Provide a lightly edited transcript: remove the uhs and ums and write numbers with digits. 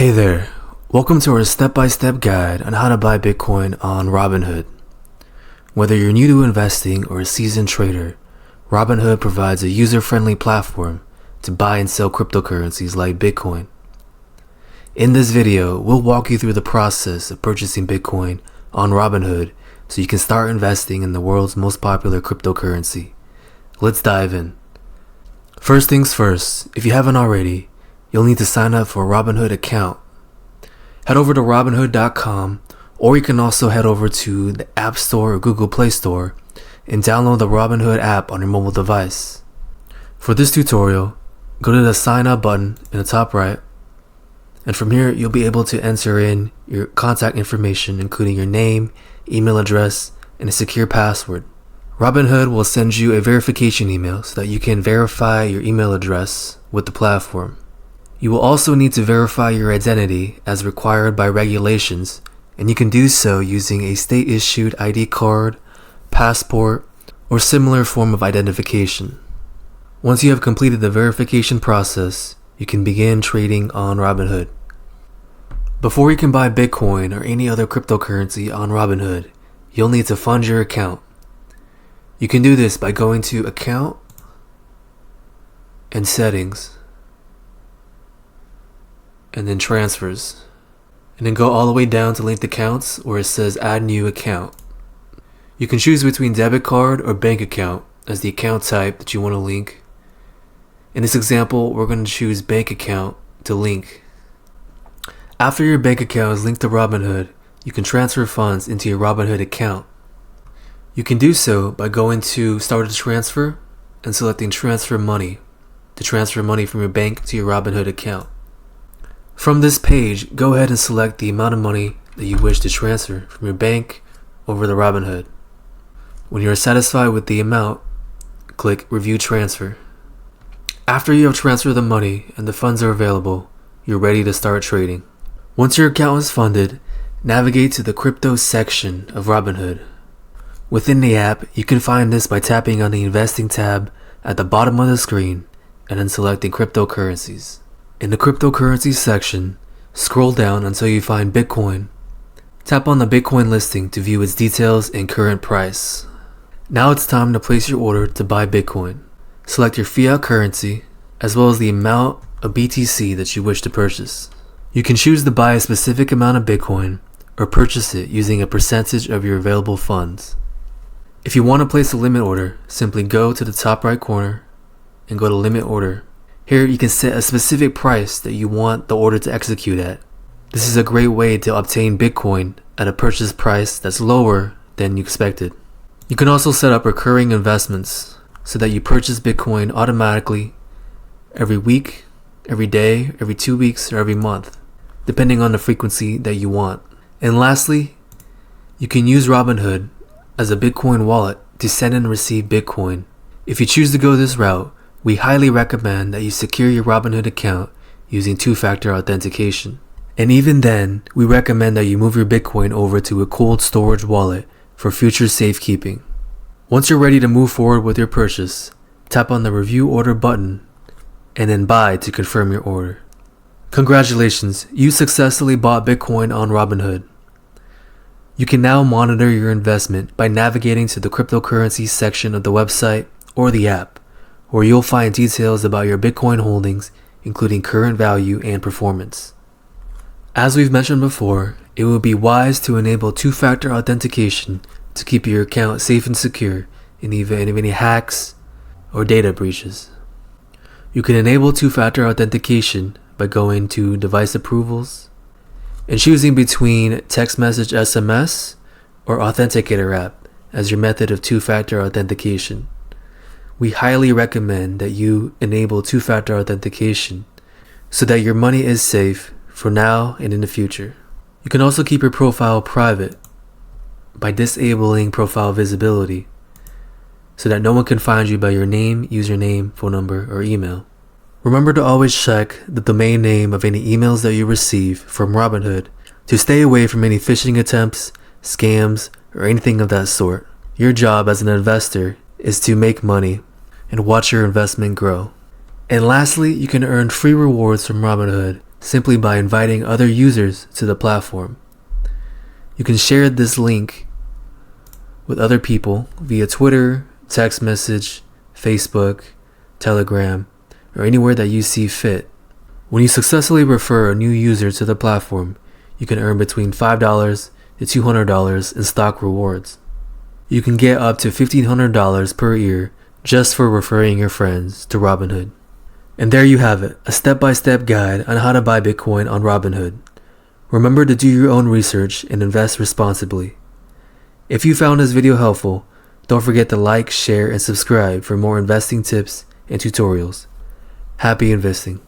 Hey there, welcome to our step-by-step guide on how to buy Bitcoin on Robinhood. Whether you're new to investing or a seasoned trader, Robinhood provides a user-friendly platform to buy and sell cryptocurrencies like Bitcoin. In this video, we'll walk you through the process of purchasing Bitcoin on Robinhood so you can start investing in the world's most popular cryptocurrency. Let's dive in. First things first, if you haven't already, you'll need to sign up for a Robinhood account. Head over to Robinhood.com, or you can also head over to the App Store or Google Play Store and download the Robinhood app on your mobile device. For this tutorial, go to the sign up button in the top right, and from here you'll be able to enter in your contact information, including your name, email address, and a secure password. Robinhood will send you a verification email so that you can verify your email address with the platform. You will also need to verify your identity as required by regulations, and you can do so using a state-issued ID card, passport, or similar form of identification. Once you have completed the verification process, you can begin trading on Robinhood. Before you can buy Bitcoin or any other cryptocurrency on Robinhood, you'll need to fund your account. You can do this by going to Account and Settings, and then Transfers, and then go all the way down to Linked Accounts where it says Add New Account. You can choose between debit card or bank account as the account type that you want to link. In this example, we're going to choose bank account to link. After your bank account is linked to Robinhood, you can transfer funds into your Robinhood account. You can do so by going to Start a Transfer and selecting Transfer Money to transfer money from your bank to your Robinhood account. From this page, go ahead and select the amount of money that you wish to transfer from your bank over to Robinhood. When you are satisfied with the amount, click Review Transfer. After you have transferred the money and the funds are available, you're ready to start trading. Once your account is funded, navigate to the Crypto section of Robinhood. Within the app, you can find this by tapping on the Investing tab at the bottom of the screen and then selecting Cryptocurrencies. In the cryptocurrency section, scroll down until you find Bitcoin. Tap on the Bitcoin listing to view its details and current price. Now it's time to place your order to buy Bitcoin. Select your fiat currency, as well as the amount of BTC that you wish to purchase. You can choose to buy a specific amount of Bitcoin or purchase it using a percentage of your available funds. If you want to place a limit order, simply go to the top right corner and go to Limit Order. Here you can set a specific price that you want the order to execute at. This is a great way to obtain Bitcoin at a purchase price that's lower than you expected. You can also set up recurring investments so that you purchase Bitcoin automatically every week, every day, every 2 weeks, or every month, depending on the frequency that you want. And lastly, you can use Robinhood as a Bitcoin wallet to send and receive Bitcoin. If you choose to go this route, we highly recommend that you secure your Robinhood account using two-factor authentication. And even then, we recommend that you move your Bitcoin over to a cold storage wallet for future safekeeping. Once you're ready to move forward with your purchase, tap on the Review Order button and then Buy to confirm your order. Congratulations, you successfully bought Bitcoin on Robinhood. You can now monitor your investment by navigating to the cryptocurrency section of the website or the app, where you'll find details about your Bitcoin holdings, including current value and performance. As we've mentioned before, it would be wise to enable two-factor authentication to keep your account safe and secure in the event of any hacks or data breaches. You can enable two-factor authentication by going to Device Approvals and choosing between text message SMS or Authenticator app as your method of two-factor authentication. We highly recommend that you enable two-factor authentication so that your money is safe for now and in the future. You can also keep your profile private by disabling profile visibility so that no one can find you by your name, username, phone number, or email. Remember to always check the domain name of any emails that you receive from Robinhood to stay away from any phishing attempts, scams, or anything of that sort. Your job as an investor is to make money and watch your investment grow. And lastly, you can earn free rewards from Robinhood simply by inviting other users to the platform. You can share this link with other people via Twitter, text message, Facebook, Telegram, or anywhere that you see fit. When you successfully refer a new user to the platform, you can earn between $5 to $200 in stock rewards. You can get up to $1,500 per year just for referring your friends to Robinhood. And there you have it, a step-by-step guide on how to buy Bitcoin on Robinhood. Remember to do your own research and invest responsibly. If you found this video helpful, don't forget to like, share, and subscribe for more investing tips and tutorials. Happy investing.